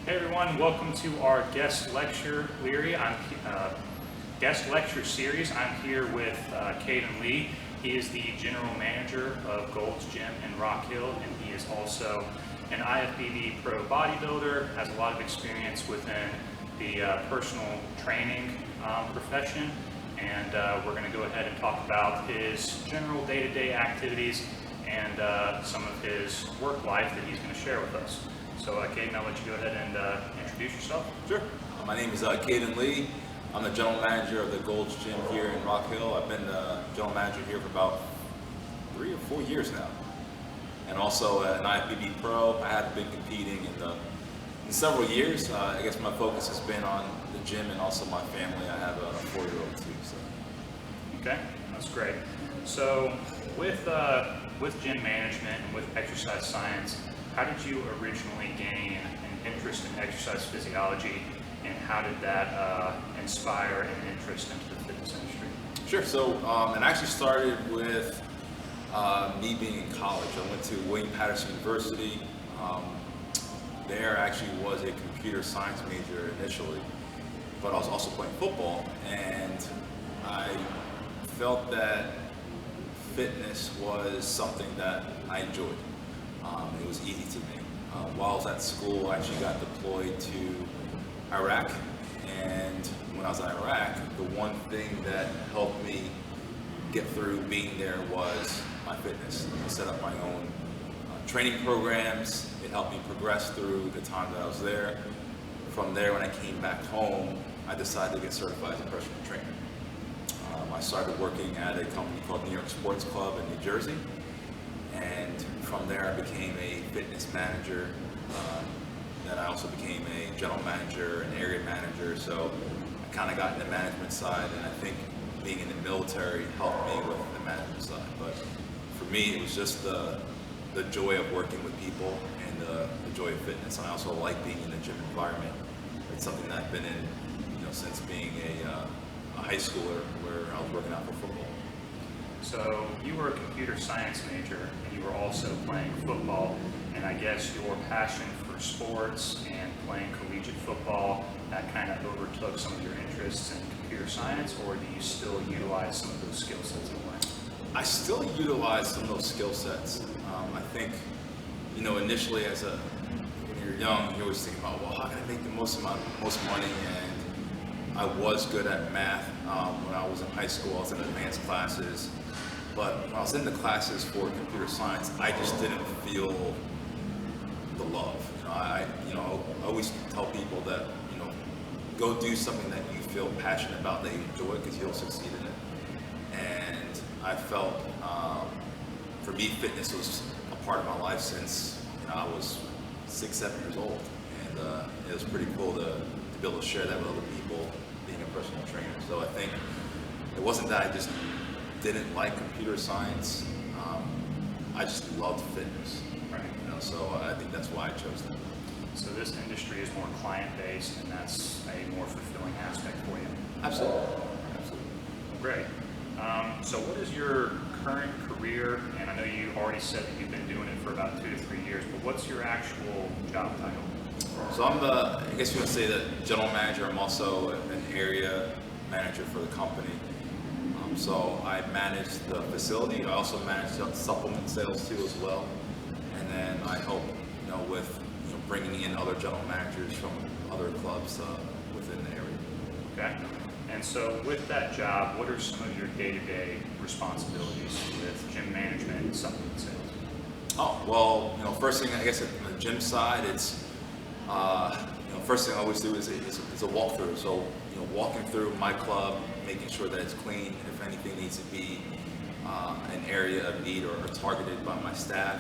Hey everyone, welcome to our guest lecture guest lecture series. I'm here with Caden Lee. He is the general manager of Gold's Gym in Rock Hill, and he is also an IFBB pro bodybuilder, has a lot of experience within the personal training profession. And we're going to go ahead and talk about his general day-to-day activities and some of his work life that he's going to share with us. So, Caden, I'll let you go ahead and introduce yourself. Sure. My name is Caden Lee. I'm the general manager of the Gold's Gym here in Rock Hill. I've been the general manager here for about 3 or 4 years now. And also an IFBB pro. I have been competing in several years. I guess my focus has been on the gym and also my family. I have a 4-year-old too. So. Okay, that's great. So, with gym management and with exercise science, how did you originally gain an interest in exercise physiology, and how did that inspire an interest into the fitness industry? Sure. So it actually started with me being in college. I went to William Patterson University. There actually was a computer science major initially, but I was also playing football, and I felt that fitness was something that I enjoyed. It was easy to me. While I was at school, I actually got deployed to Iraq, and when I was in Iraq, the one thing that helped me get through being there was my fitness. I set up my own training programs. It helped me progress through the time that I was there. From there, when I came back home, I decided to get certified as a personal trainer. I started working at a company called New York Sports Club in New Jersey. And from there, I became a fitness manager. Then I also became a general manager, an area manager. So I kind of got in the management side, and I think being in the military helped me with the management side. But for me, it was just the joy of working with people and the joy of fitness. And I also like being in the gym environment. It's something that I've been in, since being a high schooler, where I was working out for football. So you were a computer science major, and you were also playing football, and I guess your passion for sports and playing collegiate football, that kind of overtook some of your interests in computer science, or do you still utilize some of those skill sets in a way? I still utilize some of those skill sets. I think, initially when you're young, you're always thinking about, well, how can I make the most money? And I was good at math. When I was in high school, I was in advanced classes. But when I was in the classes for computer science, I just didn't feel the love. I always tell people that, go do something that you feel passionate about, that you enjoy, because you'll succeed in it. And I felt, for me, fitness was a part of my life since I was 6, 7 years old. And it was pretty cool to be able to share that with other people, being a personal trainer. So I think it wasn't that I just didn't like computer science. I just loved fitness. Right. So I think that's why I chose that. So this industry is more client-based, and that's a more fulfilling aspect for you. Absolutely. Absolutely. Great. So what is your current career? And I know you already said that you've been doing it for about 2 to 3 years, but what's your actual job title? So I'm I guess you would say the general manager. I'm also an area manager for the company. So I manage the facility. I also manage supplement sales too as well. And then I help, with bringing in other general managers from other clubs within the area. Okay. And so with that job, what are some of your day-to-day responsibilities with gym management and supplement sales? Oh, well, first thing, I guess on the gym side, it's, first thing I always do is a walkthrough. So, walking through my club, making sure that it's clean, if anything needs to be an area of need or targeted by my staff.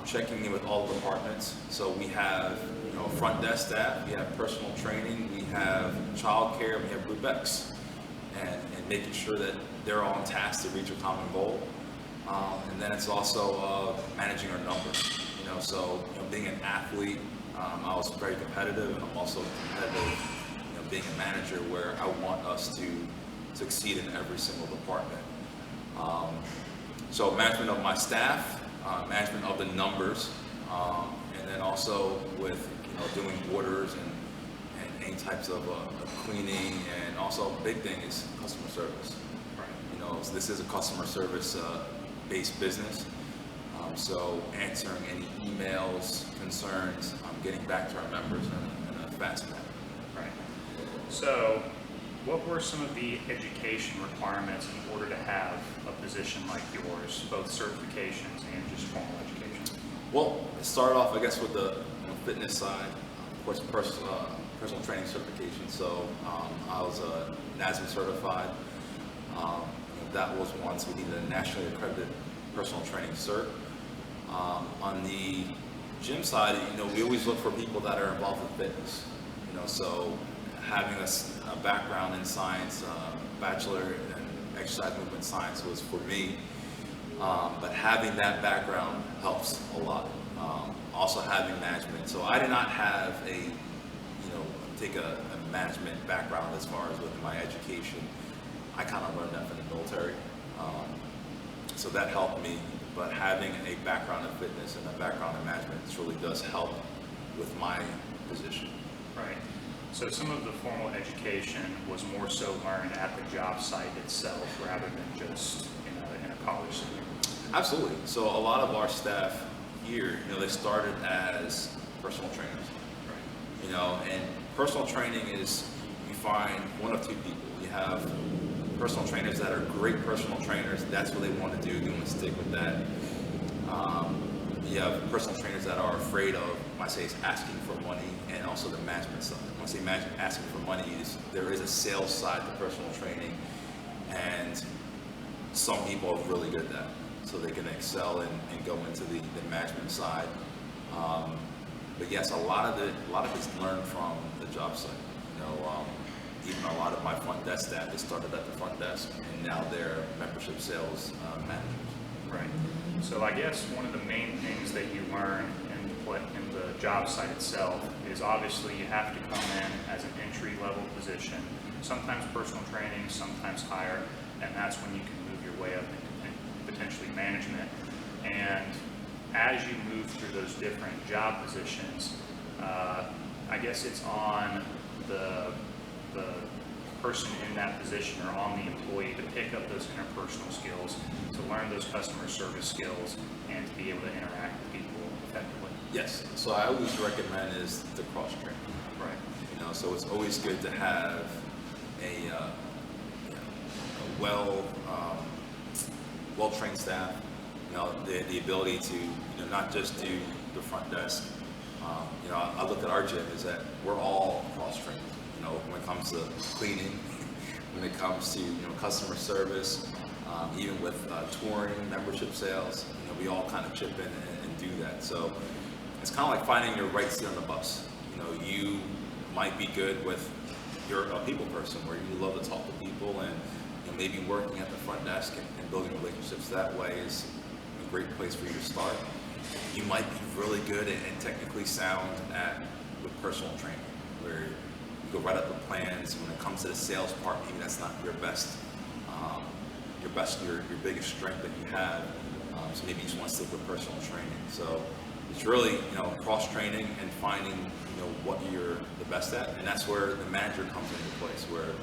Checking in with all the departments. So we have, front desk staff, we have personal training, we have child care, we have Group X, and making sure that they're all on task to reach a common goal. And then it's also managing our numbers. So being an athlete, I was very competitive, and I'm also competitive, being a manager, where I want us to succeed in every single department. So management of my staff, management of the numbers, and then also with doing orders and any types of cleaning, and also a big thing is customer service. Right. You know, so this is a customer service based business. So answering any emails, concerns, getting back to our members in a fast manner. Right. So, what were some of the education requirements in order to have a position like yours, both certifications and just formal education? Well, it started off, I guess, with the fitness side, of course, personal training certification. So I was NASM certified. That was one, so we needed a nationally accredited personal training cert. On the gym side, we always look for people that are involved with fitness. So having a background in science, bachelor in exercise movement science was for me. But having that background helps a lot. Also having management. So I did not have take a management background as far as within my education. I kind of learned that from the military. So that helped me. But having a background in fitness and a background in management really does help with my position. Right. So some of the formal education was more so learned at the job site itself rather than just in a college setting. Absolutely. So a lot of our staff here, they started as personal trainers. Right. And personal training is, you find one of two people. You have personal trainers that are great personal trainers. That's what they want to do. They want to stick with that. You have personal trainers that are afraid of, when I say, it's asking for money, and also the management side. When I say asking for money, there is a sales side to personal training, and some people are really good at that, so they can excel and go into the management side. But yes, a lot of it's learned from the job site. Even a lot of my front desk staff, they started at the front desk, and now they're membership sales managers. Right. So I guess one of the main things that you learn in the job site itself is obviously you have to come in as an entry-level position, sometimes personal training, sometimes higher, and that's when you can move your way up into potentially management. And as you move through those different job positions, I guess it's on the person in that position or on the employee to pick up those interpersonal skills, to learn those customer service skills, and to be able to interact with people effectively. Yes. So I always recommend is the cross training. Right. So it's always good to have a well-trained staff. The ability to not just do the front desk. I look at our gym is that we're all cross-trained. When it comes to cleaning, when it comes to customer service, even with touring, membership sales, we all kind of chip in and do that. So it's kind of like finding your right seat on the bus. You might be good with, you're a people person where you love to talk to people, and maybe working at the front desk and building relationships that way is a great place for you to start. You might be really good and technically sound with personal training, where you go right up the plans. When it comes to the sales part, maybe that's not your biggest strength that you have. So maybe you just want to stick with personal training. So it's really, cross training and finding, what you're the best at, and that's where the manager comes into place. Where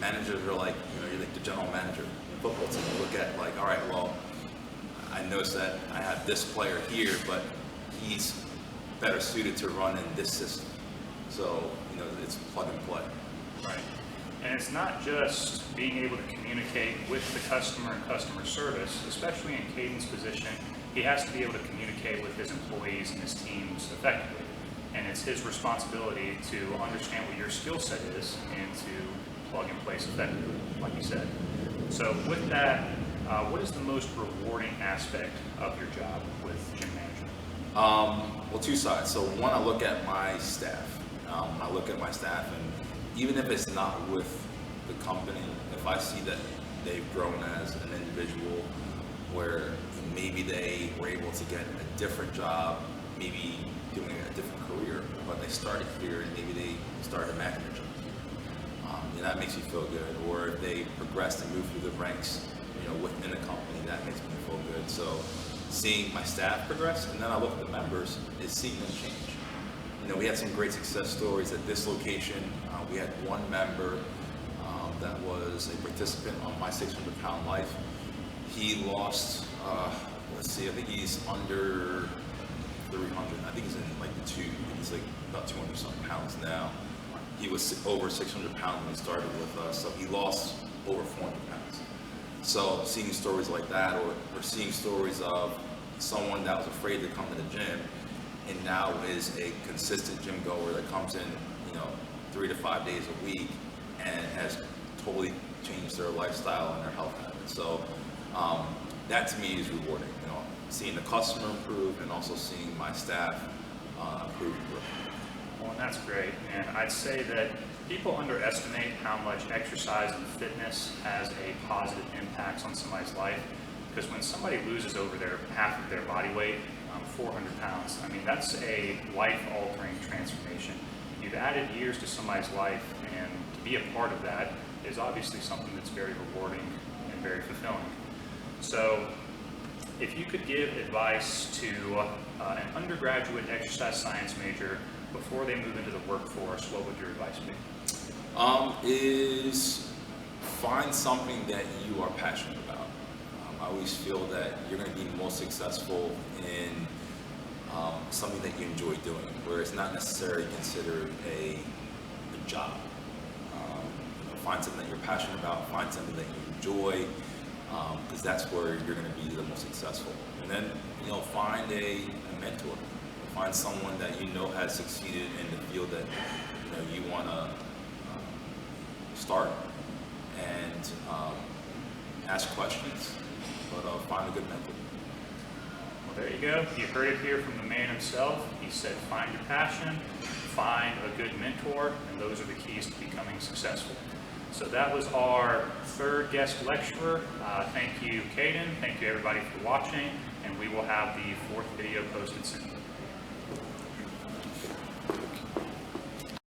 managers are like, you're like the general manager in football team. You look at like, all right, well, I noticed that I have this player here, but he's better suited to run in this system. So, it's plug and play. Right. And it's not just being able to communicate with the customer and customer service, especially in Caden's position. He has to be able to communicate with his employees and his teams effectively. And it's his responsibility to understand what your skill set is and to plug in place effectively, like you said. So with that, what is the most rewarding aspect of your job with gym management? Well, two sides. So one, I look at my staff. And even if it's not with the company, if I see that they've grown as an individual, where maybe they were able to get a different job, maybe doing a different career, but they started here and maybe they started a management job. That makes you feel good. Or if they progressed and moved through the ranks, within the company, that makes me feel good. So seeing my staff progress, and then I look at the members, is seeing them change. we had some great success stories at this location. We had one member that was a participant on My 600-Pound Life. He lost, I think he's under 300. I think he's in like the he's like about 200 something pounds now. He was over 600 pounds when he started with us, so he lost over 400 pounds. So seeing stories like that, or seeing stories of someone that was afraid to come to the gym and now is a consistent gym goer that comes in, 3 to 5 days a week and has totally changed their lifestyle and their health habits. So that to me is rewarding, seeing the customer improve and also seeing my staff improve. Well, and that's great. And I'd say that people underestimate how much exercise and fitness has a positive impact on somebody's life. Because when somebody loses over half of their body weight, 400 pounds, I mean, that's a life-altering transformation. You've added years to somebody's life, and to be a part of that is obviously something that's very rewarding and very fulfilling. So if you could give advice to an undergraduate exercise science major before they move into the workforce, what would your advice be? Is find something that you are passionate about. I always feel that you're going to be most successful in something that you enjoy doing, where it's not necessarily considered a job. Find something that you're passionate about, find something that you enjoy, because that's where you're going to be the most successful. And then, find a mentor. Find someone that has succeeded in the field that you want to start, and ask questions, but find a good mentor. Well, there you go. You heard it here from the man himself. He said, find your passion, find a good mentor, and those are the keys to becoming successful. So that was our third guest lecturer. Thank you, Caden. Thank you, everybody, for watching, and we will have the fourth video posted soon.